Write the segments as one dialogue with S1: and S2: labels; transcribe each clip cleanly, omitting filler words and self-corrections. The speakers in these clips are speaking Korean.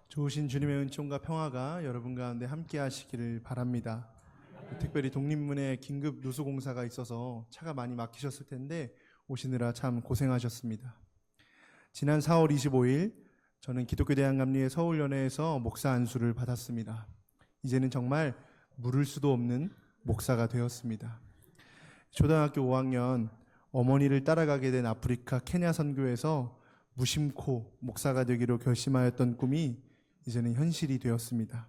S1: 좋으신 주님의 은총과 평화가 여러분 가운데 함께 하시기를 바랍니다. 특별히 독립문에 긴급 누수공사가 있어서 차가 많이 막히셨을 텐데 오시느라 참 고생하셨습니다. 지난 4월 25일 저는 기독교 대한감리회 서울연회에서 목사 안수를 받았습니다. 이제는 정말 물을 수도 없는 목사가 되었습니다. 초등학교 5학년 어머니를 따라가게 된 아프리카 케냐 선교에서 무심코 목사가 되기로 결심하였던 꿈이 이제는 현실이 되었습니다.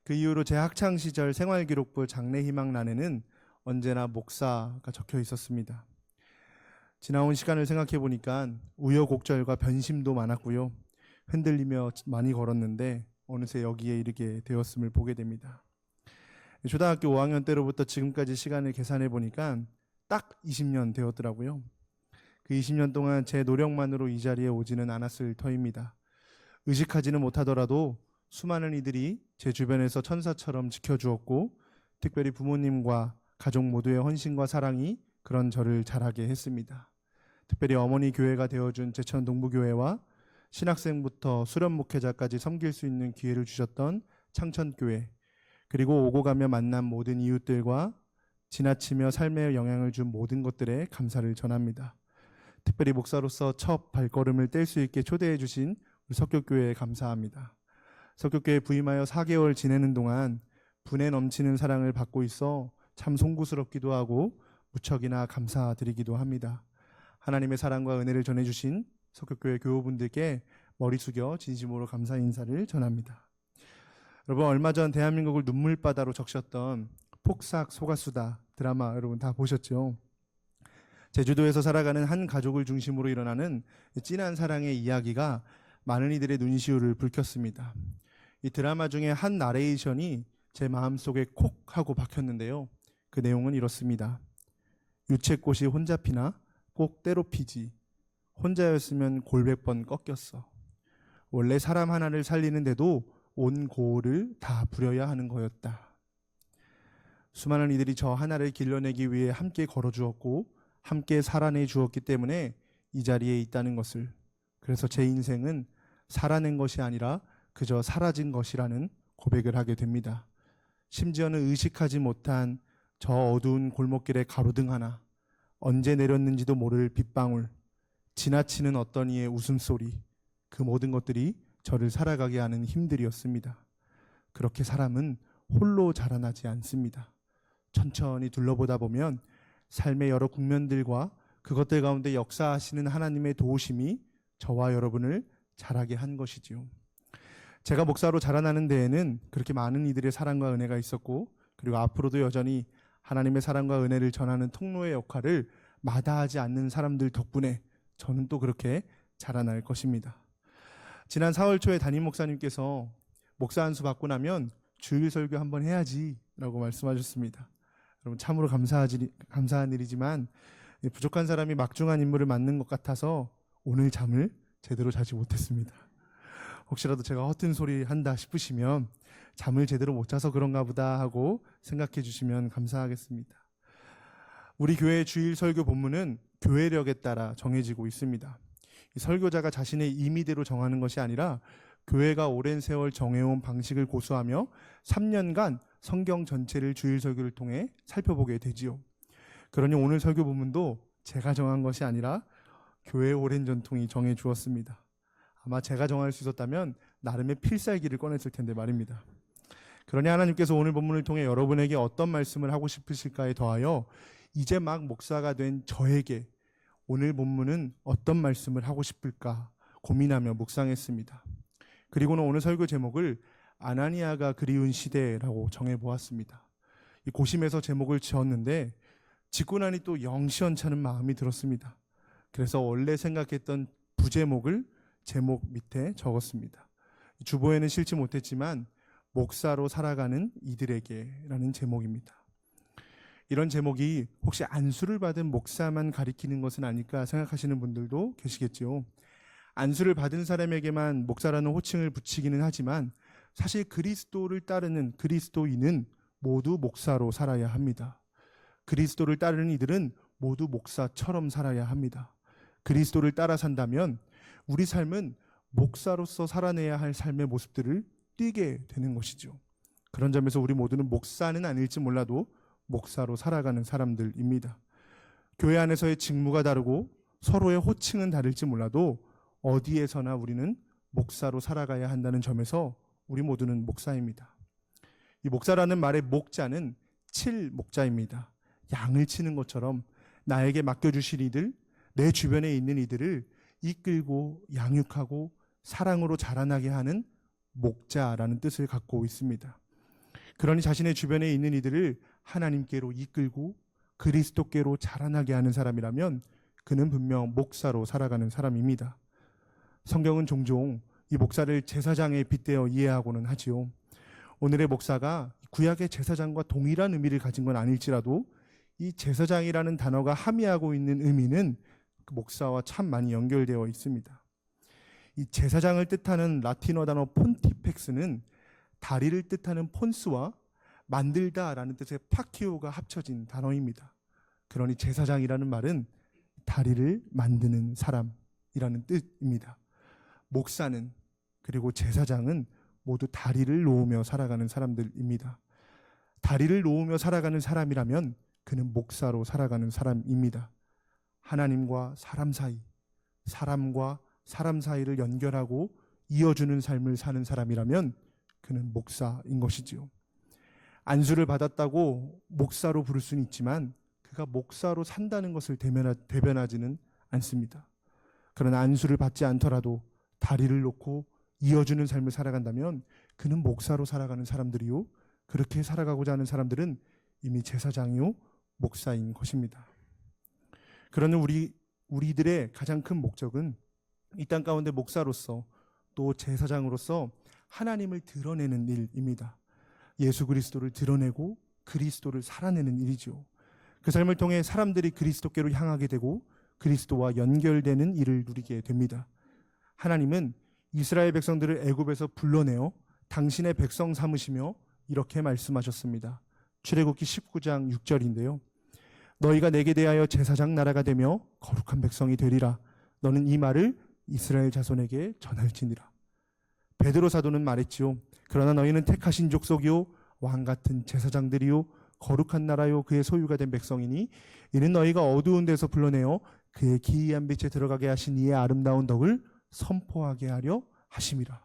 S1: 그 이후로 제 학창시절 생활기록부 장래희망란에는 언제나 목사가 적혀 있었습니다. 지나온 시간을 생각해 보니까 우여곡절과 변심도 많았고요. 흔들리며 많이 걸었는데 어느새 여기에 이르게 되었음을 보게 됩니다. 초등학교 5학년 때로부터 지금까지 시간을 계산해 보니까 딱 20년 되었더라고요. 그 20년 동안 제 노력만으로 이 자리에 오지는 않았을 터입니다. 의식하지는 못하더라도 수많은 이들이 제 주변에서 천사처럼 지켜주었고 특별히 부모님과 가족 모두의 헌신과 사랑이 그런 저를 자라게 했습니다. 특별히 어머니 교회가 되어준 제천 동부교회와 신학생부터 수련 목회자까지 섬길 수 있는 기회를 주셨던 창천교회, 그리고 오고 가며 만난 모든 이웃들과 지나치며 삶에 영향을 준 모든 것들에 감사를 전합니다. 특별히 목사로서 첫 발걸음을 뗄 수 있게 초대해 주신 우리 석교교회에 감사합니다. 석교교회에 부임하여 4개월 지내는 동안 분에 넘치는 사랑을 받고 있어 참 송구스럽기도 하고 무척이나 감사드리기도 합니다. 하나님의 사랑과 은혜를 전해주신 석교교회 교우분들께 머리 숙여 진심으로 감사 인사를 전합니다. 여러분, 얼마 전 대한민국을 눈물바다로 적셨던 폭삭 속았수다 드라마 여러분 다 보셨죠? 제주도에서 살아가는 한 가족을 중심으로 일어나는 진한 사랑의 이야기가 많은 이들의 눈시울을 붉혔습니다. 이 드라마 중에 한 나레이션이 제 마음속에 콕 하고 박혔는데요. 그 내용은 이렇습니다. 유채꽃이 혼자 피나 꼭 때로 피지. 혼자였으면 골백 번 꺾였어. 원래 사람 하나를 살리는데도 온 고을을 다 부려야 하는 거였다. 수많은 이들이 저 하나를 길러내기 위해 함께 걸어주었고 함께 살아내 주었기 때문에 이 자리에 있다는 것을, 그래서 제 인생은 살아낸 것이 아니라 그저 사라진 것이라는 고백을 하게 됩니다. 심지어는 의식하지 못한 저 어두운 골목길의 가로등 하나, 언제 내렸는지도 모를 빗방울, 지나치는 어떤 이의 웃음소리, 그 모든 것들이 저를 살아가게 하는 힘들이었습니다. 그렇게 사람은 홀로 자라나지 않습니다. 천천히 둘러보다 보면 삶의 여러 국면들과 그것들 가운데 역사하시는 하나님의 도우심이 저와 여러분을 자라게 한 것이지요. 제가 목사로 자라나는 데에는 그렇게 많은 이들의 사랑과 은혜가 있었고, 그리고 앞으로도 여전히 하나님의 사랑과 은혜를 전하는 통로의 역할을 마다하지 않는 사람들 덕분에 저는 또 그렇게 자라날 것입니다. 지난 4월 초에 담임 목사님께서 목사 안수 받고 나면 주일 설교 한번 해야지 라고 말씀하셨습니다. 여러분, 참으로 감사한 일이지만 부족한 사람이 막중한 임무를 맡는 것 같아서 오늘 잠을 제대로 자지 못했습니다. 혹시라도 제가 허튼 소리 한다 싶으시면 잠을 제대로 못 자서 그런가 보다 하고 생각해 주시면 감사하겠습니다. 우리 교회의 주일 설교 본문은 교회력에 따라 정해지고 있습니다. 설교자가 자신의 임의대로 정하는 것이 아니라 교회가 오랜 세월 정해온 방식을 고수하며 3년간 성경 전체를 주일 설교를 통해 살펴보게 되지요. 그러니 오늘 설교 본문도 제가 정한 것이 아니라 교회의 오랜 전통이 정해 주었습니다. 아마 제가 정할 수 있었다면 나름의 필살기를 꺼냈을 텐데 말입니다. 그러니 하나님께서 오늘 본문을 통해 여러분에게 어떤 말씀을 하고 싶으실까에 더하여 이제 막 목사가 된 저에게 오늘 본문은 어떤 말씀을 하고 싶을까 고민하며 묵상했습니다. 그리고는 오늘 설교 제목을 아나니아가 그리운 시대라고 정해보았습니다. 이 고심해서 제목을 지었는데 짓고 나니 또 영 시원찮은 마음이 들었습니다. 그래서 원래 생각했던 부제목을 제목 밑에 적었습니다. 주보에는 실지 못했지만 목사로 살아가는 이들에게 라는 제목입니다. 이런 제목이 혹시 안수를 받은 목사만 가리키는 것은 아닐까 생각하시는 분들도 계시겠죠. 안수를 받은 사람에게만 목사라는 호칭을 붙이기는 하지만 사실 그리스도를 따르는 그리스도인은 모두 목사로 살아야 합니다. 그리스도를 따르는 이들은 모두 목사처럼 살아야 합니다. 그리스도를 따라 산다면 우리 삶은 목사로서 살아내야 할 삶의 모습들을 띠게 되는 것이죠. 그런 점에서 우리 모두는 목사는 아닐지 몰라도 목사로 살아가는 사람들입니다. 교회 안에서의 직무가 다르고 서로의 호칭은 다를지 몰라도 어디에서나 우리는 목사로 살아가야 한다는 점에서 우리 모두는 목사입니다. 이 목사라는 말의 목자는 칠 목자입니다. 양을 치는 것처럼 나에게 맡겨주신 이들, 내 주변에 있는 이들을 이끌고 양육하고 사랑으로 자라나게 하는 목자라는 뜻을 갖고 있습니다. 그러니 자신의 주변에 있는 이들을 하나님께로 이끌고 그리스도께로 자라나게 하는 사람이라면 그는 분명 목사로 살아가는 사람입니다. 성경은 종종 이 목사를 제사장에 빗대어 이해하고는 하지요. 오늘의 목사가 구약의 제사장과 동일한 의미를 가진 건 아닐지라도 이 제사장이라는 단어가 함의하고 있는 의미는 그 목사와 참 많이 연결되어 있습니다. 이 제사장을 뜻하는 라틴어 단어 폰티펙스는 다리를 뜻하는 폰스와 만들다라는 뜻의 파키오가 합쳐진 단어입니다. 그러니 제사장이라는 말은 다리를 만드는 사람이라는 뜻입니다. 목사는 그리고 제사장은 모두 다리를 놓으며 살아가는 사람들입니다. 다리를 놓으며 살아가는 사람이라면 그는 목사로 살아가는 사람입니다. 하나님과 사람 사이, 사람과 사람 사이를 연결하고 이어주는 삶을 사는 사람이라면 그는 목사인 것이지요. 안수를 받았다고 목사로 부를 수는 있지만 그가 목사로 산다는 것을 대변하지는 않습니다. 그러나 안수를 받지 않더라도 다리를 놓고 이어주는 삶을 살아간다면 그는 목사로 살아가는 사람들이요, 그렇게 살아가고자 하는 사람들은 이미 제사장이요 목사인 것입니다. 그러나 우리들의 가장 큰 목적은 이 땅 가운데 목사로서 또 제사장으로서 하나님을 드러내는 일입니다. 예수 그리스도를 드러내고 그리스도를 살아내는 일이죠. 그 삶을 통해 사람들이 그리스도께로 향하게 되고 그리스도와 연결되는 일을 누리게 됩니다. 하나님은 이스라엘 백성들을 애굽에서 불러내어 당신의 백성 삼으시며 이렇게 말씀하셨습니다. 출애굽기 19장 6절인데요. 너희가 내게 대하여 제사장 나라가 되며 거룩한 백성이 되리라. 너는 이 말을 이스라엘 자손에게 전할지니라. 베드로 사도는 말했지요. 그러나 너희는 택하신 족속이요 왕 같은 제사장들이요 거룩한 나라요 그의 소유가 된 백성이니 이는 너희가 어두운 데서 불러내어 그의 기이한 빛에 들어가게 하신 이의 아름다운 덕을 선포하게 하려 하심이라.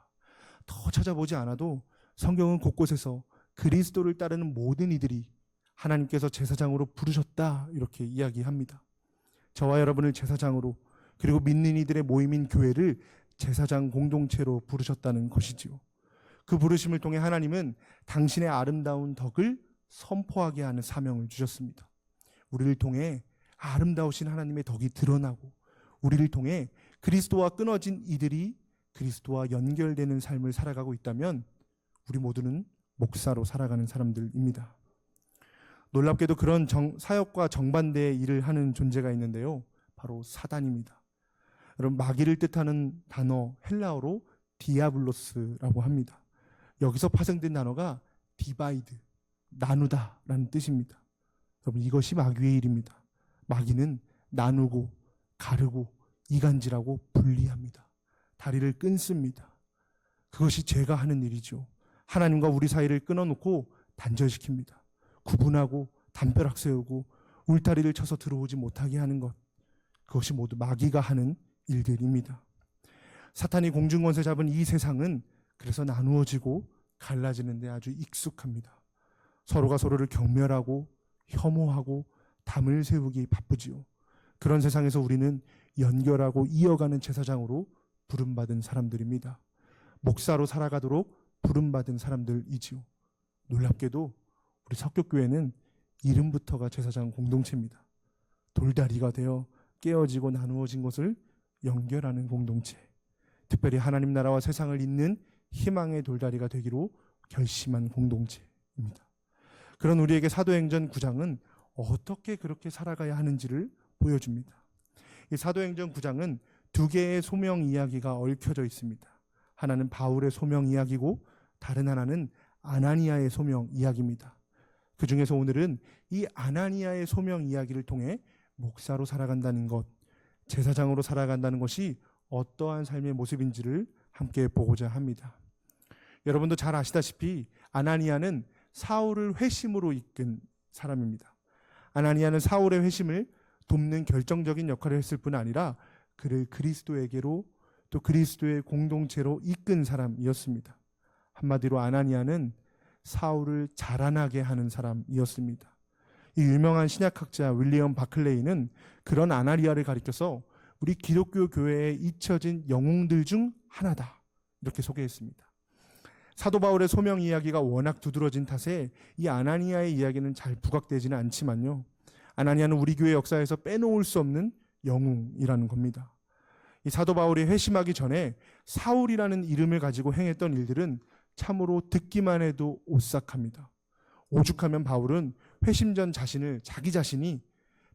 S1: 더 찾아보지 않아도 성경은 곳곳에서 그리스도를 따르는 모든 이들이 하나님께서 제사장으로 부르셨다 이렇게 이야기합니다. 저와 여러분을 제사장으로, 그리고 믿는 이들의 모임인 교회를 제사장 공동체로 부르셨다는 것이지요. 그 부르심을 통해 하나님은 당신의 아름다운 덕을 선포하게 하는 사명을 주셨습니다. 우리를 통해 아름다우신 하나님의 덕이 드러나고 우리를 통해 그리스도와 끊어진 이들이 그리스도와 연결되는 삶을 살아가고 있다면 우리 모두는 목사로 살아가는 사람들입니다. 놀랍게도 그런 사역과 정반대의 일을 하는 존재가 있는데요. 바로 사단입니다. 여러분, 마귀를 뜻하는 단어 헬라어로 디아블로스라고 합니다. 여기서 파생된 단어가 디바이드, 나누다 라는 뜻입니다. 여러분, 이것이 마귀의 일입니다. 마귀는 나누고 가르고 이간질하고 분리합니다. 다리를 끊습니다. 그것이 죄가 하는 일이죠. 하나님과 우리 사이를 끊어놓고 단절시킵니다. 구분하고 담벼락 세우고 울타리를 쳐서 들어오지 못하게 하는 것, 그것이 모두 마귀가 하는 일들입니다. 사탄이 공중권세 잡은 이 세상은 그래서 나누어지고 갈라지는 데 아주 익숙합니다. 서로가 서로를 경멸하고 혐오하고 담을 세우기 바쁘지요. 그런 세상에서 우리는 연결하고 이어가는 제사장으로 부름받은 사람들입니다. 목사로 살아가도록 부름받은 사람들이지요. 놀랍게도 우리 석교교회는 이름부터가 제사장 공동체입니다. 돌다리가 되어 깨어지고 나누어진 것을 연결하는 공동체, 특별히 하나님 나라와 세상을 잇는 희망의 돌다리가 되기로 결심한 공동체입니다. 그런 우리에게 사도행전 9장은 어떻게 그렇게 살아가야 하는지를 보여줍니다. 이 사도행전 9장은 두 개의 소명 이야기가 얽혀져 있습니다. 하나는 바울의 소명 이야기고 다른 하나는 아나니아의 소명 이야기입니다. 그 중에서 오늘은 이 아나니아의 소명 이야기를 통해 목사로 살아간다는 것, 제사장으로 살아간다는 것이 어떠한 삶의 모습인지를 함께 보고자 합니다. 여러분도 잘 아시다시피 아나니아는 사울을 회심으로 이끈 사람입니다. 아나니아는 사울의 회심을 돕는 결정적인 역할을 했을 뿐 아니라 그를 그리스도에게로 또 그리스도의 공동체로 이끈 사람이었습니다. 한마디로 아나니아는 사울을 자라나게 하는 사람이었습니다. 이 유명한 신약학자 윌리엄 바클레이는 그런 아나니아를 가리켜서 우리 기독교 교회에 잊혀진 영웅들 중 하나다, 이렇게 소개했습니다. 사도 바울의 소명 이야기가 워낙 두드러진 탓에 이 아나니아의 이야기는 잘 부각되지는 않지만요, 아나니아는 우리 교회 역사에서 빼놓을 수 없는 영웅이라는 겁니다. 이 사도 바울이 회심하기 전에 사울이라는 이름을 가지고 행했던 일들은 참으로 듣기만 해도 오싹합니다. 오죽하면 바울은 회심 전 자기 자신이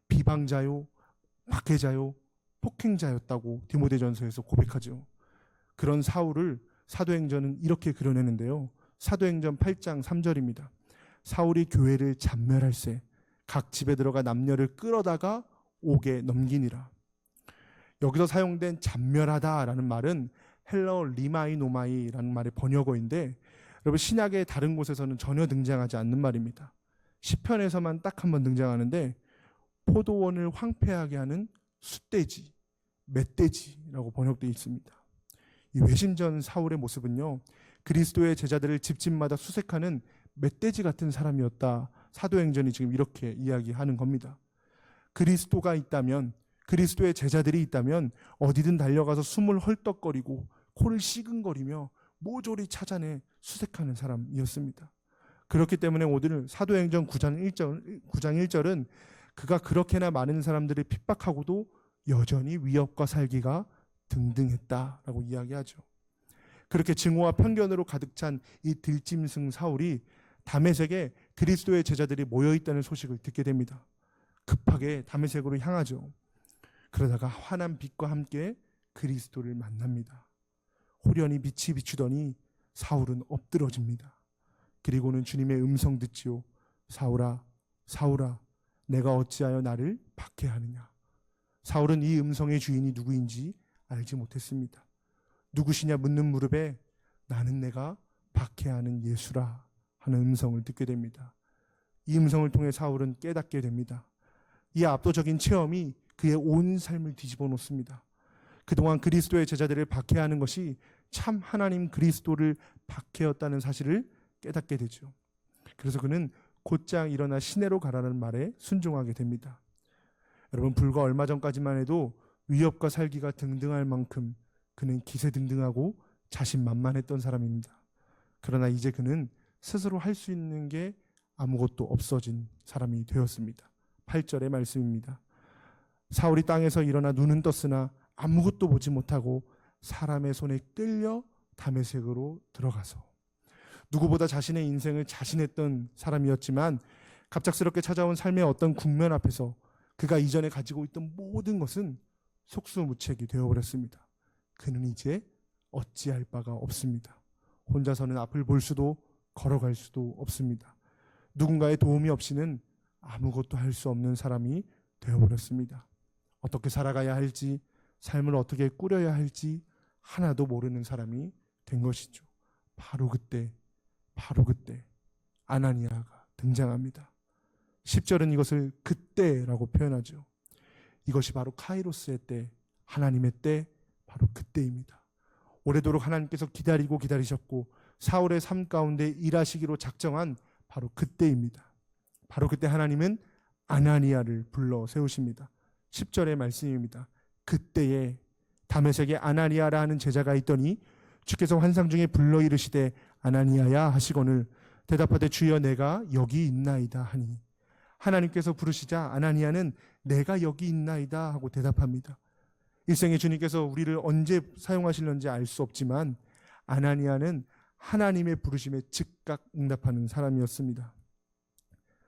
S1: 비방자요, 박해자요, 폭행자였다고 디모데전서에서 고백하죠. 그런 사울을 사도행전은 이렇게 그려내는데요. 사도행전 8장 3절입니다. 사울이 교회를 잔멸할세 각 집에 들어가 남녀를 끌어다가 옥에 넘기니라. 여기서 사용된 잔멸하다라는 말은 헬러 리마이노마이라는 말의 번역어인데, 여러분 신약의 다른 곳에서는 전혀 등장하지 않는 말입니다. 시편에서만 딱 한 번 등장하는데, 포도원을 황폐하게 하는 숫돼지, 멧돼지라고 번역되어 있습니다. 이 회심 전 사울의 모습은요, 그리스도의 제자들을 집집마다 수색하는 멧돼지 같은 사람이었다. 사도행전이 지금 이렇게 이야기하는 겁니다. 그리스도가 있다면, 그리스도의 제자들이 있다면 어디든 달려가서 숨을 헐떡거리고 코를 시근거리며 모조리 찾아내 수색하는 사람이었습니다. 그렇기 때문에 오늘 사도행전 9장 1절은 그가 그렇게나 많은 사람들을 핍박하고도 여전히 위협과 살기가 등등했다라고 이야기하죠. 그렇게 증오와 편견으로 가득 찬 이 들짐승 사울이 다메섹에 그리스도의 제자들이 모여있다는 소식을 듣게 됩니다. 급하게 다메섹으로 향하죠. 그러다가 환한 빛과 함께 그리스도를 만납니다. 호련히 빛이 비추더니 사울은 엎드러집니다. 그리고는 주님의 음성 듣지요. 사울아, 사울아, 내가 어찌하여 나를 박해하느냐. 사울은 이 음성의 주인이 누구인지 알지 못했습니다. 누구시냐 묻는 무릎에 나는 내가 박해하는 예수라 하는 음성을 듣게 됩니다. 이 음성을 통해 사울은 깨닫게 됩니다. 이 압도적인 체험이 그의 온 삶을 뒤집어 놓습니다. 그동안 그리스도의 제자들을 박해하는 것이 참 하나님 그리스도를 박해였다는 사실을 깨닫게 되죠. 그래서 그는 곧장 일어나 시내로 가라는 말에 순종하게 됩니다. 여러분, 불과 얼마 전까지만 해도 위협과 살기가 등등할 만큼 그는 기세등등하고 자신만만했던 사람입니다. 그러나 이제 그는 스스로 할 수 있는 게 아무것도 없어진 사람이 되었습니다. 8절의 말씀입니다. 사울이 땅에서 일어나 눈은 떴으나 아무것도 보지 못하고 사람의 손에 끌려 다메섹으로 들어가서, 누구보다 자신의 인생을 자신했던 사람이었지만 갑작스럽게 찾아온 삶의 어떤 국면 앞에서 그가 이전에 가지고 있던 모든 것은 속수무책이 되어버렸습니다. 그는 이제 어찌할 바가 없습니다. 혼자서는 앞을 볼 수도 걸어갈 수도 없습니다. 누군가의 도움이 없이는 아무것도 할 수 없는 사람이 되어버렸습니다. 어떻게 살아가야 할지, 삶을 어떻게 꾸려야 할지 하나도 모르는 사람이 된 것이죠. 바로 그때 아나니아가 등장합니다. 10절은 이것을 그때라고 표현하죠. 이것이 바로 카이로스의 때, 하나님의 때, 바로 그때입니다. 오래도록 하나님께서 기다리고 기다리셨고 사울의 삶 가운데 일하시기로 작정한 바로 그때입니다. 바로 그때 하나님은 아나니아를 불러 세우십니다. 10절의 말씀입니다. 그때에 다메섹에 아나니아라 하는 제자가 있더니 주께서 환상 중에 불러 이르시되 아나니아야 하시거늘 대답하되 주여 내가 여기 있나이다 하니, 하나님께서 부르시자 아나니아는 내가 여기 있나이다 하고 대답합니다. 일생의 주님께서 우리를 언제 사용하실는지 알 수 없지만 아나니아는 하나님의 부르심에 즉각 응답하는 사람이었습니다.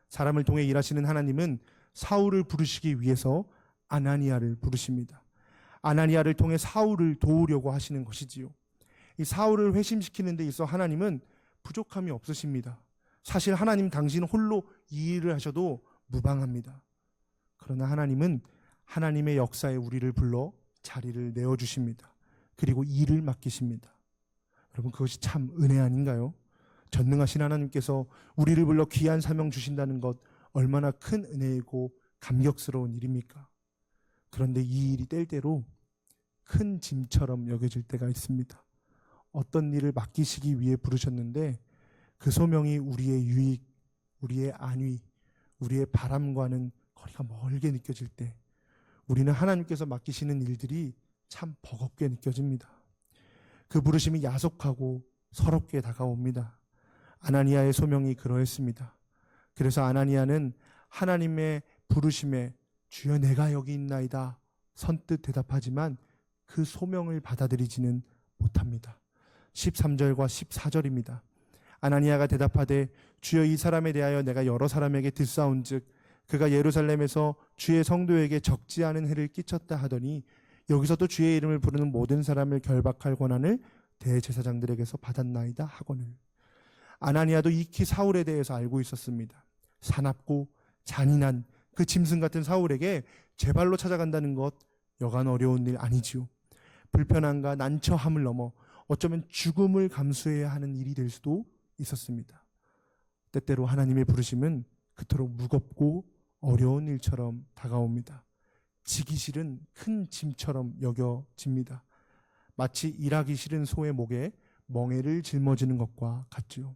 S1: 사람을 통해 일하시는 하나님은 사울을 부르시기 위해서 아나니아를 부르십니다. 아나니아를 통해 사울을 도우려고 하시는 것이지요. 이 사울을 회심시키는 데 있어 하나님은 부족함이 없으십니다. 사실 하나님 당신 홀로 이 일을 하셔도 무방합니다. 그러나 하나님은 하나님의 역사에 우리를 불러 자리를 내어주십니다. 그리고 일을 맡기십니다. 여러분, 그것이 참 은혜 아닌가요? 전능하신 하나님께서 우리를 불러 귀한 사명 주신다는 것, 얼마나 큰 은혜이고 감격스러운 일입니까? 그런데 이 일이 때때로 큰 짐처럼 여겨질 때가 있습니다. 어떤 일을 맡기시기 위해 부르셨는데 그 소명이 우리의 유익, 우리의 안위, 우리의 바람과는 거리가 멀게 느껴질 때 우리는 하나님께서 맡기시는 일들이 참 버겁게 느껴집니다. 그 부르심이 야속하고 서럽게 다가옵니다. 아나니아의 소명이 그러했습니다. 그래서 아나니아는 하나님의 부르심에 주여 내가 여기 있나이다 선뜻 대답하지만 그 소명을 받아들이지는 못합니다. 13절과 14절입니다. 아나니아가 대답하되 주여 이 사람에 대하여 내가 여러 사람에게 듣사온즉 그가 예루살렘에서 주의 성도에게 적지 않은 해를 끼쳤다 하더니 여기서도 주의 이름을 부르는 모든 사람을 결박할 권한을 대제사장들에게서 받았나이다 하거늘. 아나니아도 익히 사울에 대해서 알고 있었습니다. 사납고 잔인한 그 짐승 같은 사울에게 제발로 찾아간다는 것 여간 어려운 일 아니지요. 불편함과 난처함을 넘어 어쩌면 죽음을 감수해야 하는 일이 될 수도 있었습니다. 때때로 하나님의 부르심은 그토록 무겁고 어려운 일처럼 다가옵니다. 지기 싫은 큰 짐처럼 여겨집니다. 마치 일하기 싫은 소의 목에 멍에를 짊어지는 것과 같지요.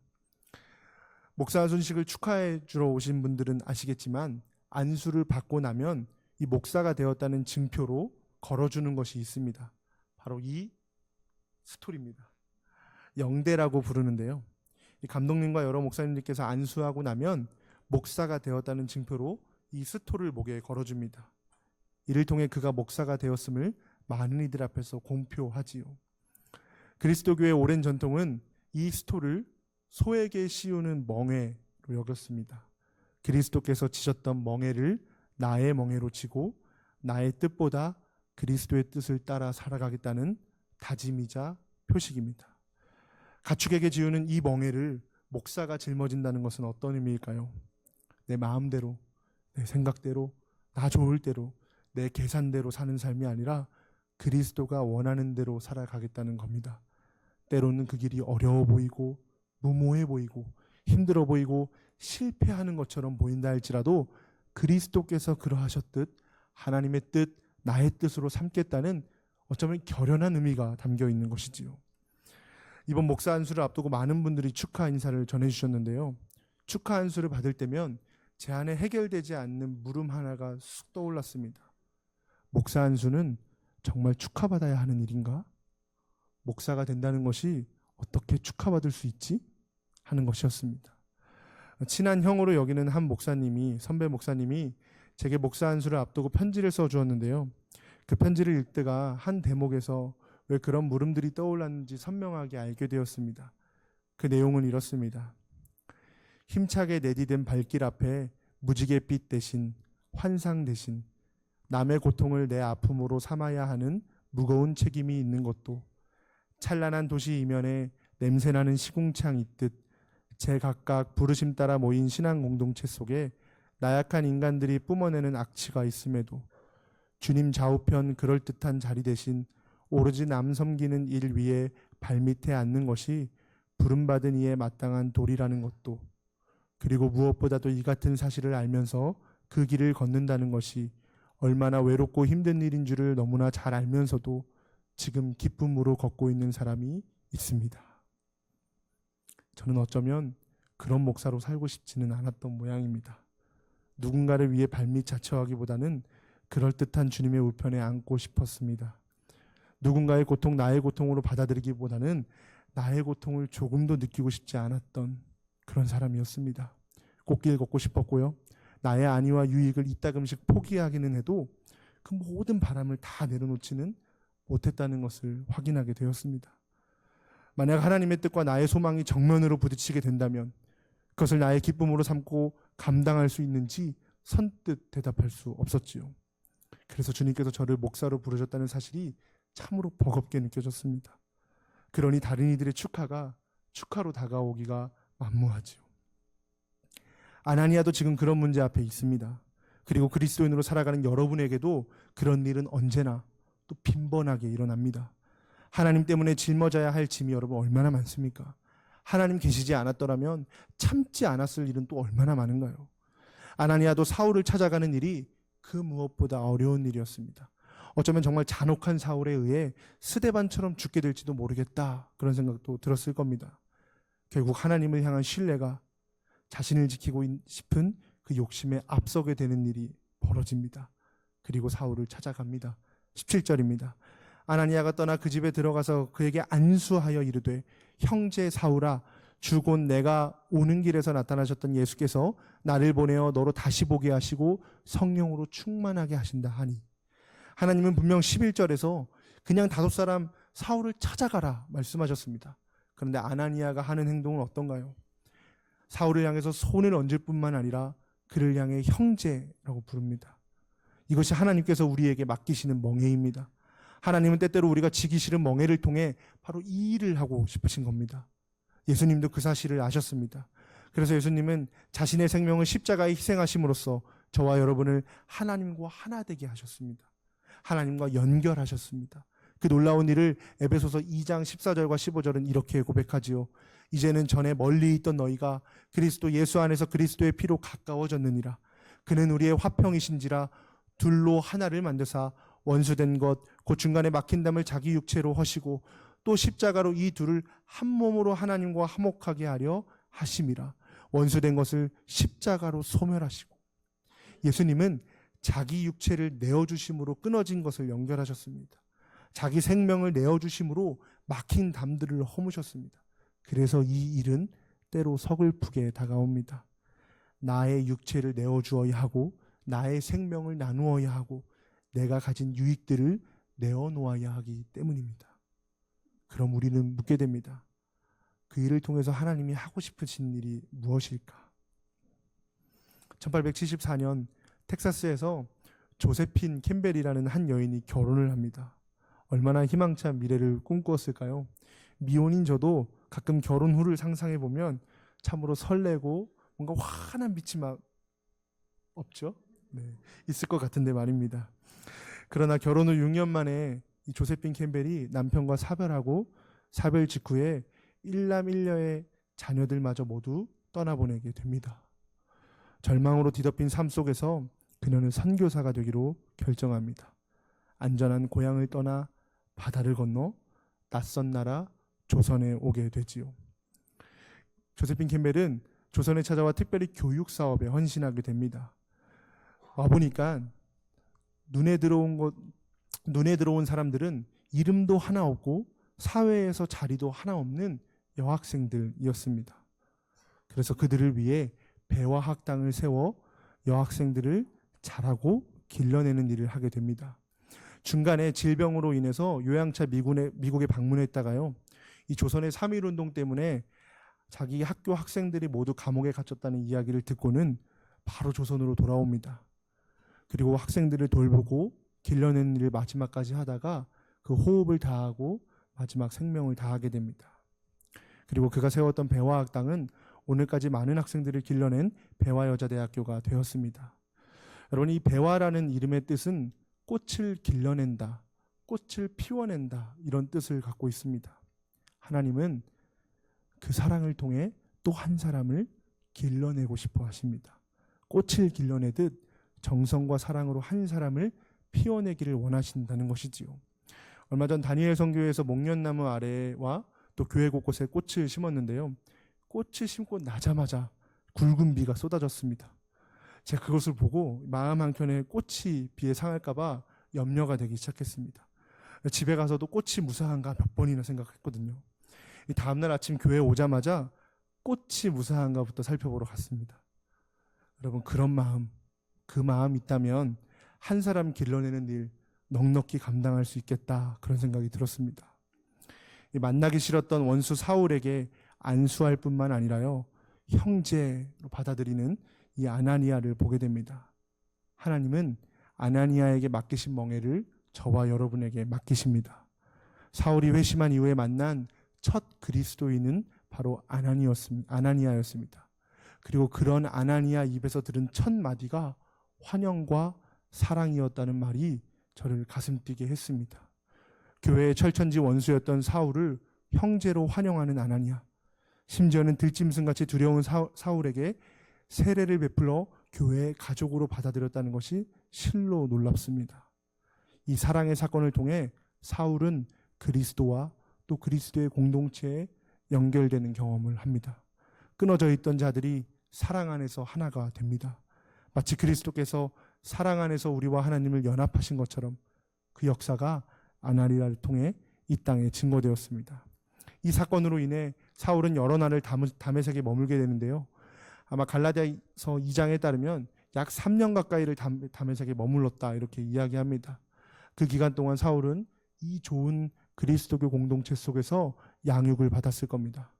S1: 목사 손식을 축하해 주러 오신 분들은 아시겠지만 안수를 받고 나면 이 목사가 되었다는 증표로 걸어주는 것이 있습니다. 바로 이 스톨입니다. 영대라고 부르는데요. 이 감독님과 여러 목사님들께서 안수하고 나면 목사가 되었다는 증표로 이 스톨을 목에 걸어줍니다. 이를 통해 그가 목사가 되었음을 많은 이들 앞에서 공표하지요. 그리스도교의 오랜 전통은 이 스톨을 소에게 씌우는 멍에로 여겼습니다. 그리스도께서 지셨던 멍에를 나의 멍에로 지고 나의 뜻보다 그리스도의 뜻을 따라 살아가겠다는 다짐이자 표식입니다. 가축에게 지우는 이 멍에를 목사가 짊어진다는 것은 어떤 의미일까요? 내 마음대로, 내 생각대로, 나 좋을 대로, 내 계산대로 사는 삶이 아니라 그리스도가 원하는 대로 살아가겠다는 겁니다. 때로는 그 길이 어려워 보이고 무모해 보이고 힘들어 보이고 실패하는 것처럼 보인다 할지라도 그리스도께서 그러하셨듯 하나님의 뜻, 나의 뜻으로 삼겠다는 어쩌면 결연한 의미가 담겨 있는 것이지요. 이번 목사 안수를 앞두고 많은 분들이 축하 인사를 전해주셨는데요. 축하 안수를 받을 때면 제 안에 해결되지 않는 물음 하나가 쑥 떠올랐습니다. 목사 안수는 정말 축하받아야 하는 일인가? 목사가 된다는 것이 어떻게 축하받을 수 있지? 하는 것이었습니다. 친한 형으로 여기는 한 목사님이, 선배 목사님이 제게 목사 안수를 앞두고 편지를 써주었는데요. 그 편지를 읽다가 한 대목에서 왜 그런 물음들이 떠올랐는지 선명하게 알게 되었습니다. 그 내용은 이렇습니다. 힘차게 내디딘 발길 앞에 무지갯빛 대신 환상 대신 남의 고통을 내 아픔으로 삼아야 하는 무거운 책임이 있는 것도 찬란한 도시 이면에 냄새나는 시궁창 있듯 제각각 부르심 따라 모인 신앙 공동체 속에 나약한 인간들이 뿜어내는 악취가 있음에도 주님 좌우편 그럴듯한 자리 대신 오로지 남 섬기는 일 위에 발밑에 앉는 것이 부름받은 이에 마땅한 도리라는 것도 그리고 무엇보다도 이 같은 사실을 알면서 그 길을 걷는다는 것이 얼마나 외롭고 힘든 일인 줄을 너무나 잘 알면서도 지금 기쁨으로 걷고 있는 사람이 있습니다. 저는 어쩌면 그런 목사로 살고 싶지는 않았던 모양입니다. 누군가를 위해 발밑 자처하기보다는 그럴듯한 주님의 우편에 앉고 싶었습니다. 누군가의 고통 나의 고통으로 받아들이기보다는 나의 고통을 조금도 느끼고 싶지 않았던 그런 사람이었습니다. 꽃길 걷고 싶었고요. 나의 안위와 유익을 이따금씩 포기하기는 해도 그 모든 바람을 다 내려놓지는 못했다는 것을 확인하게 되었습니다. 만약 하나님의 뜻과 나의 소망이 정면으로 부딪히게 된다면 그것을 나의 기쁨으로 삼고 감당할 수 있는지 선뜻 대답할 수 없었지요. 그래서 주님께서 저를 목사로 부르셨다는 사실이 참으로 버겁게 느껴졌습니다. 그러니 다른 이들의 축하가 축하로 다가오기가 만무하지요. 아나니아도 지금 그런 문제 앞에 있습니다. 그리고 그리스도인으로 살아가는 여러분에게도 그런 일은 언제나 또 빈번하게 일어납니다. 하나님 때문에 짊어져야 할 짐이 여러분 얼마나 많습니까? 하나님 계시지 않았더라면 참지 않았을 일은 또 얼마나 많은가요? 아나니아도 사울을 찾아가는 일이 그 무엇보다 어려운 일이었습니다. 어쩌면 정말 잔혹한 사울에 의해 스데반처럼 죽게 될지도 모르겠다, 그런 생각도 들었을 겁니다. 결국 하나님을 향한 신뢰가 자신을 지키고 싶은 그 욕심에 앞서게 되는 일이 벌어집니다. 그리고 사울을 찾아갑니다. 17절입니다. 아나니아가 떠나 그 집에 들어가서 그에게 안수하여 이르되 형제 사울아, 주곧 내가 오는 길에서 나타나셨던 예수께서 나를 보내어 너로 다시 보게 하시고 성령으로 충만하게 하신다 하니. 하나님은 분명 11절에서 그냥 5사람 사울을 찾아가라 말씀하셨습니다. 그런데 아나니아가 하는 행동은 어떤가요? 사울을 향해서 손을 얹을 뿐만 아니라 그를 향해 형제라고 부릅니다. 이것이 하나님께서 우리에게 맡기시는 멍에입니다. 하나님은 때때로 우리가 지기 싫은 멍에를 통해 바로 이 일을 하고 싶으신 겁니다. 예수님도 그 사실을 아셨습니다. 그래서 예수님은 자신의 생명을 십자가에 희생하심으로써 저와 여러분을 하나님과 하나 되게 하셨습니다. 하나님과 연결하셨습니다. 그 놀라운 일을 에베소서 2장 14절과 15절은 이렇게 고백하지요. 이제는 전에 멀리 있던 너희가 그리스도 예수 안에서 그리스도의 피로 가까워졌느니라. 그는 우리의 화평이신지라 둘로 하나를 만드사 원수된 것 곧 중간에 막힌 담을 자기 육체로 허시고 또 십자가로 이 둘을 한 몸으로 하나님과 화목하게 하려 하심이라. 원수된 것을 십자가로 소멸하시고. 예수님은 자기 육체를 내어주심으로 끊어진 것을 연결하셨습니다. 자기 생명을 내어주심으로 막힌 담들을 허무셨습니다. 그래서 이 일은 때로 서글프게 다가옵니다. 나의 육체를 내어주어야 하고 나의 생명을 나누어야 하고 내가 가진 유익들을 내어놓아야 하기 때문입니다. 그럼 우리는 묻게 됩니다. 그 일을 통해서 하나님이 하고 싶으신 일이 무엇일까? 1874년 텍사스에서 조세핀 캠벨이라는 한 여인이 결혼을 합니다. 얼마나 희망찬 미래를 꿈꾸었을까요? 미혼인 저도 가끔 결혼 후를 상상해 보면 참으로 설레고 뭔가 환한 빛이 막 없죠? 네, 있을 것 같은데 말입니다. 그러나 결혼 후 6년 만에 이 조세핀 캠벨이 남편과 사별하고 사별 직후에 일남 일녀의 자녀들마저 모두 떠나보내게 됩니다. 절망으로 뒤덮인 삶 속에서 그녀는 선교사가 되기로 결정합니다. 안전한 고향을 떠나 바다를 건너 낯선 나라 조선에 오게 되지요. 조세핀 캠벨은 조선에 찾아와 특별히 교육 사업에 헌신하게 됩니다. 와보니까 눈에 들어온 사람들은 이름도 하나 없고 사회에서 자리도 하나 없는 여학생들이었습니다. 그래서 그들을 위해 배화학당을 세워 여학생들을 자라고 길러내는 일을 하게 됩니다. 중간에 질병으로 인해서 요양차 미국에 방문했다가요, 이 조선의 3.1운동 때문에 자기 학교 학생들이 모두 감옥에 갇혔다는 이야기를 듣고는 바로 조선으로 돌아옵니다. 그리고 학생들을 돌보고 길러내는 일을 마지막까지 하다가 그 호흡을 다하고 마지막 생명을 다하게 됩니다. 그리고 그가 세웠던 배화학당은 오늘까지 많은 학생들을 길러낸 배화여자대학교가 되었습니다. 여러분, 이 배화라는 이름의 뜻은 꽃을 길러낸다, 꽃을 피워낸다, 이런 뜻을 갖고 있습니다. 하나님은 그 사랑을 통해 또 한 사람을 길러내고 싶어 하십니다. 꽃을 길러내듯 정성과 사랑으로 한 사람을 피워내기를 원하신다는 것이지요. 얼마 전 다니엘 선교회에서 목련나무 아래와 또 교회 곳곳에 꽃을 심었는데요, 꽃을 심고 나자마자 굵은 비가 쏟아졌습니다. 제가 그것을 보고 마음 한켠에 꽃이 비에 상할까 봐 염려가 되기 시작했습니다. 집에 가서도 꽃이 무사한가 몇 번이나 생각했거든요. 이 다음날 아침 교회 오자마자 꽃이 무사한가부터 살펴보러 갔습니다. 여러분, 그런 마음, 그 마음 있다면 한 사람 길러내는 일 넉넉히 감당할 수 있겠다, 그런 생각이 들었습니다. 만나기 싫었던 원수 사울에게 안수할 뿐만 아니라요, 형제로 받아들이는 이 아나니아를 보게 됩니다. 하나님은 아나니아에게 맡기신 멍에를 저와 여러분에게 맡기십니다. 사울이 회심한 이후에 만난 첫 그리스도인은 바로 아나니아였습니다. 그리고 그런 아나니아 입에서 들은 첫 마디가 환영과 사랑이었다는 말이 저를 가슴 뛰게 했습니다. 교회의 철천지 원수였던 사울을 형제로 환영하는 아나니아, 심지어는 들짐승같이 두려운 사울에게 세례를 베풀어 교회의 가족으로 받아들였다는 것이 실로 놀랍습니다. 이 사랑의 사건을 통해 사울은 그리스도와 또 그리스도의 공동체에 연결되는 경험을 합니다. 끊어져 있던 자들이 사랑 안에서 하나가 됩니다. 마치 그리스도께서 사랑 안에서 우리와 하나님을 연합하신 것처럼 그 역사가 아나니아를 통해 이 땅에 증거되었습니다. 이 사건으로 인해 사울은 여러 날을 다메섹에 머물게 되는데요. 아마 갈라디아서 2장에 따르면 약 3년 가까이를 다메섹에 머물렀다 이렇게 이야기합니다. 그 기간 동안 사울은 이 좋은 그리스도교 공동체 속에서 양육을 받았을 겁니다.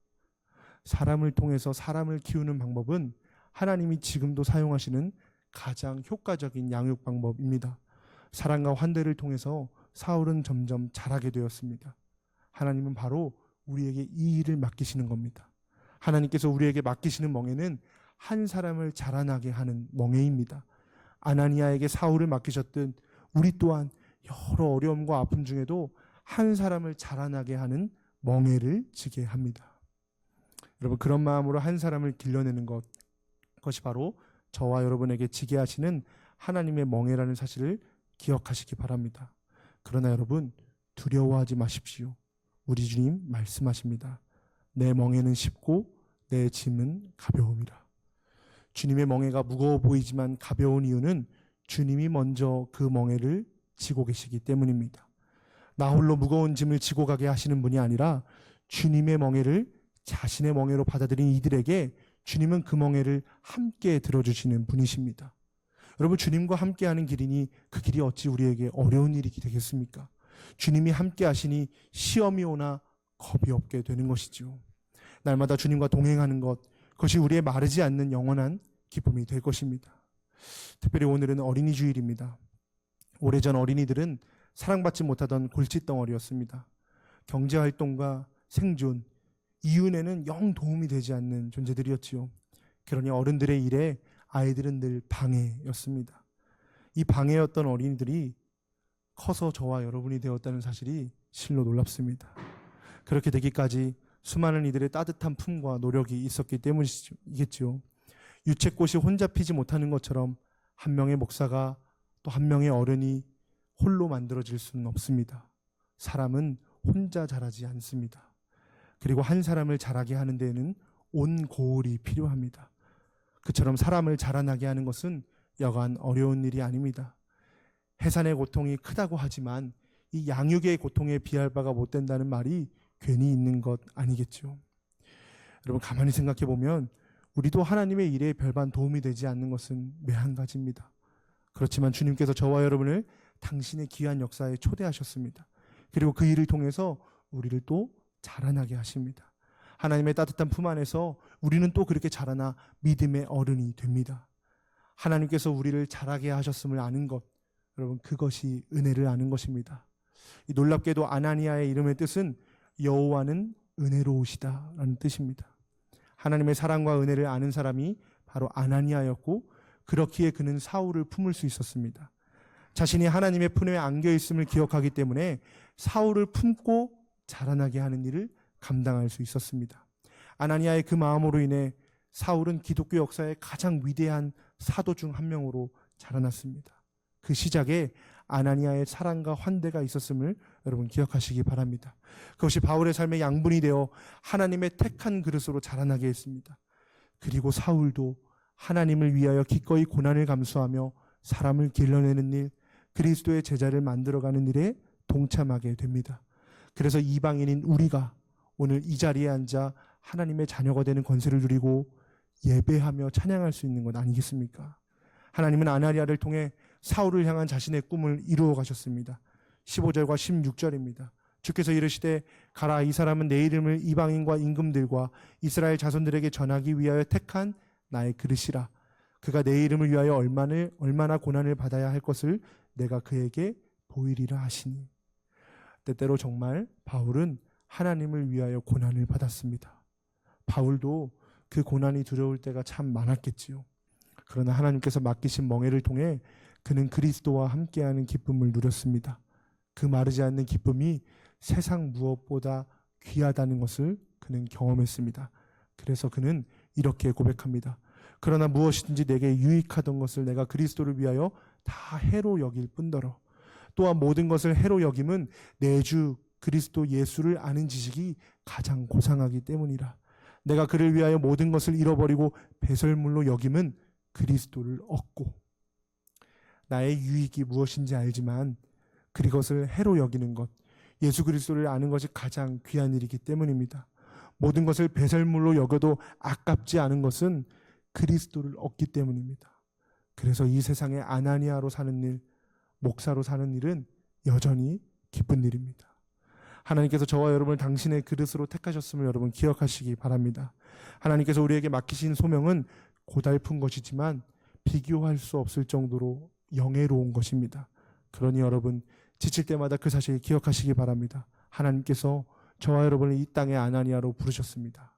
S1: 사람을 통해서 사람을 키우는 방법은 하나님이 지금도 사용하시는 가장 효과적인 양육 방법입니다. 사랑과 환대를 통해서 사울은 점점 자라게 되었습니다. 하나님은 바로 우리에게 이 일을 맡기시는 겁니다. 하나님께서 우리에게 맡기시는 멍에는 한 사람을 자라나게 하는 멍에입니다. 아나니아에게 사울을 맡기셨듯 우리 또한 여러 어려움과 아픔 중에도 한 사람을 자라나게 하는 멍에를 지게 합니다. 여러분, 그런 마음으로 한 사람을 길러내는 그것이 바로 저와 여러분에게 지게 하시는 하나님의 멍에라는 사실을 기억하시기 바랍니다. 그러나 여러분, 두려워하지 마십시오. 우리 주님 말씀하십니다. 내 멍에는 쉽고 내 짐은 가벼움이라. 주님의 멍에가 무거워 보이지만 가벼운 이유는 주님이 먼저 그 멍에를 지고 계시기 때문입니다. 나 홀로 무거운 짐을 지고 가게 하시는 분이 아니라 주님의 멍에를 자신의 멍에로 받아들인 이들에게 주님은 그 멍에를 함께 들어주시는 분이십니다. 여러분, 주님과 함께하는 길이니 그 길이 어찌 우리에게 어려운 일이 되겠습니까? 주님이 함께 하시니 시험이 오나 겁이 없게 되는 것이죠. 날마다 주님과 동행하는 것, 그것이 우리의 마르지 않는 영원한 기쁨이 될 것입니다. 특별히 오늘은 어린이 주일입니다. 오래전 어린이들은 사랑받지 못하던 골칫덩어리였습니다. 경제활동과 생존, 이윤에는 영 도움이 되지 않는 존재들이었지요. 그러니 어른들의 일에 아이들은 늘 방해였습니다. 이 방해였던 어린이들이 커서 저와 여러분이 되었다는 사실이 실로 놀랍습니다. 그렇게 되기까지 수많은 이들의 따뜻한 품과 노력이 있었기 때문이겠지요. 유채꽃이 혼자 피지 못하는 것처럼 한 명의 목사가 또 한 명의 어른이 홀로 만들어질 수는 없습니다. 사람은 혼자 자라지 않습니다. 그리고 한 사람을 자라게 하는 데에는 온 고을이 필요합니다. 그처럼 사람을 자라나게 하는 것은 여간 어려운 일이 아닙니다. 해산의 고통이 크다고 하지만 이 양육의 고통에 비할 바가 못 된다는 말이 괜히 있는 것 아니겠죠. 여러분, 가만히 생각해 보면 우리도 하나님의 일에 별반 도움이 되지 않는 것은 매한 가지입니다. 그렇지만 주님께서 저와 여러분을 당신의 귀한 역사에 초대하셨습니다. 그리고 그 일을 통해서 우리를 또 자라나게 하십니다. 하나님의 따뜻한 품 안에서 우리는 또 그렇게 자라나 믿음의 어른이 됩니다. 하나님께서 우리를 자라게 하셨음을 아는 것, 여러분, 그것이 은혜를 아는 것입니다. 이 놀랍게도 아나니아의 이름의 뜻은 여호와는 은혜로우시다라는 뜻입니다. 하나님의 사랑과 은혜를 아는 사람이 바로 아나니아였고, 그렇기에 그는 사울을 품을 수 있었습니다. 자신이 하나님의 품에 안겨 있음을 기억하기 때문에 사울을 품고 자라나게 하는 일을 감당할 수 있었습니다. 아나니아의 그 마음으로 인해 사울은 기독교 역사의 가장 위대한 사도 중 한 명으로 자라났습니다. 그 시작에 아나니아의 사랑과 환대가 있었음을 여러분 기억하시기 바랍니다. 그것이 바울의 삶의 양분이 되어 하나님의 택한 그릇으로 자라나게 했습니다. 그리고 사울도 하나님을 위하여 기꺼이 고난을 감수하며 사람을 길러내는 일, 그리스도의 제자를 만들어가는 일에 동참하게 됩니다. 그래서 이방인인 우리가 오늘 이 자리에 앉아 하나님의 자녀가 되는 권세를 누리고 예배하며 찬양할 수 있는 것 아니겠습니까? 하나님은 아나니아를 통해 사울을 향한 자신의 꿈을 이루어 가셨습니다. 15절과 16절입니다. 주께서 이르시되 가라, 이 사람은 내 이름을 이방인과 임금들과 이스라엘 자손들에게 전하기 위하여 택한 나의 그릇이라. 그가 내 이름을 위하여 얼마나 고난을 받아야 할 것을 내가 그에게 보이리라 하시니. 때때로 정말 바울은 하나님을 위하여 고난을 받았습니다. 바울도 그 고난이 두려울 때가 참 많았겠지요. 그러나 하나님께서 맡기신 멍에를 통해 그는 그리스도와 함께하는 기쁨을 누렸습니다. 그 마르지 않는 기쁨이 세상 무엇보다 귀하다는 것을 그는 경험했습니다. 그래서 그는 이렇게 고백합니다. 그러나 무엇이든지 내게 유익하던 것을 내가 그리스도를 위하여 다 해로 여길 뿐더러 또한 모든 것을 해로 여김은 내 주 그리스도 예수를 아는 지식이 가장 고상하기 때문이라. 내가 그를 위하여 모든 것을 잃어버리고 배설물로 여김은 그리스도를 얻고 나의 유익이 무엇인지 알지만 그것을 해로 여기는 것, 예수 그리스도를 아는 것이 가장 귀한 일이기 때문입니다. 모든 것을 배설물로 여겨도 아깝지 않은 것은 그리스도를 얻기 때문입니다. 그래서 이 세상에 아나니아로 사는 일, 목사로 사는 일은 여전히 기쁜 일입니다. 하나님께서 저와 여러분을 당신의 그릇으로 택하셨음을 여러분 기억하시기 바랍니다. 하나님께서 우리에게 맡기신 소명은 고달픈 것이지만 비교할 수 없을 정도로 영예로운 것입니다. 그러니 여러분 지칠 때마다 그 사실을 기억하시기 바랍니다. 하나님께서 저와 여러분을 이 땅의 아나니아로 부르셨습니다.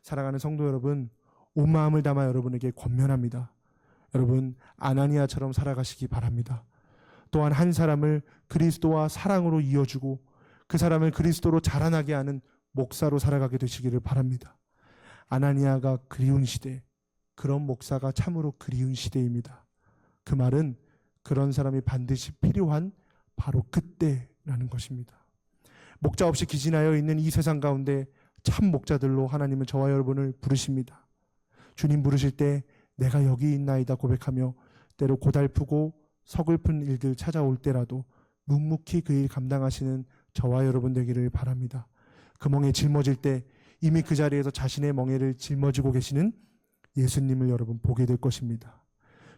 S1: 사랑하는 성도 여러분, 온 마음을 담아 여러분에게 권면합니다. 여러분 아나니아처럼 살아가시기 바랍니다. 또한 한 사람을 그리스도와 사랑으로 이어주고 그 사람을 그리스도로 자라나게 하는 목사로 살아가게 되시기를 바랍니다. 아나니아가 그리운 시대, 그런 목사가 참으로 그리운 시대입니다. 그 말은 그런 사람이 반드시 필요한 바로 그때라는 것입니다. 목자 없이 기진하여 있는 이 세상 가운데 참 목자들로 하나님은 저와 여러분을 부르십니다. 주님 부르실 때 내가 여기 있나이다 고백하며 때로 고달프고 서글픈 일들 찾아올 때라도 묵묵히 그 일 감당하시는 저와 여러분 되기를 바랍니다. 그 멍에 짊어질 때 이미 그 자리에서 자신의 멍에를 짊어지고 계시는 예수님을 여러분 보게 될 것입니다.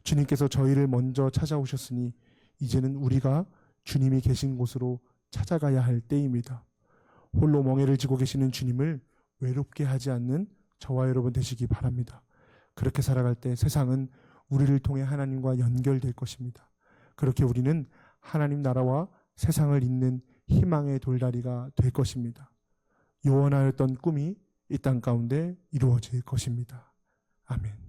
S1: 주님께서 저희를 먼저 찾아오셨으니 이제는 우리가 주님이 계신 곳으로 찾아가야 할 때입니다. 홀로 멍에를 지고 계시는 주님을 외롭게 하지 않는 저와 여러분 되시기 바랍니다. 그렇게 살아갈 때 세상은 우리를 통해 하나님과 연결될 것입니다. 그렇게 우리는 하나님 나라와 세상을 잇는 희망의 돌다리가 될 것입니다. 요원하였던 꿈이 이 땅 가운데 이루어질 것입니다. 아멘.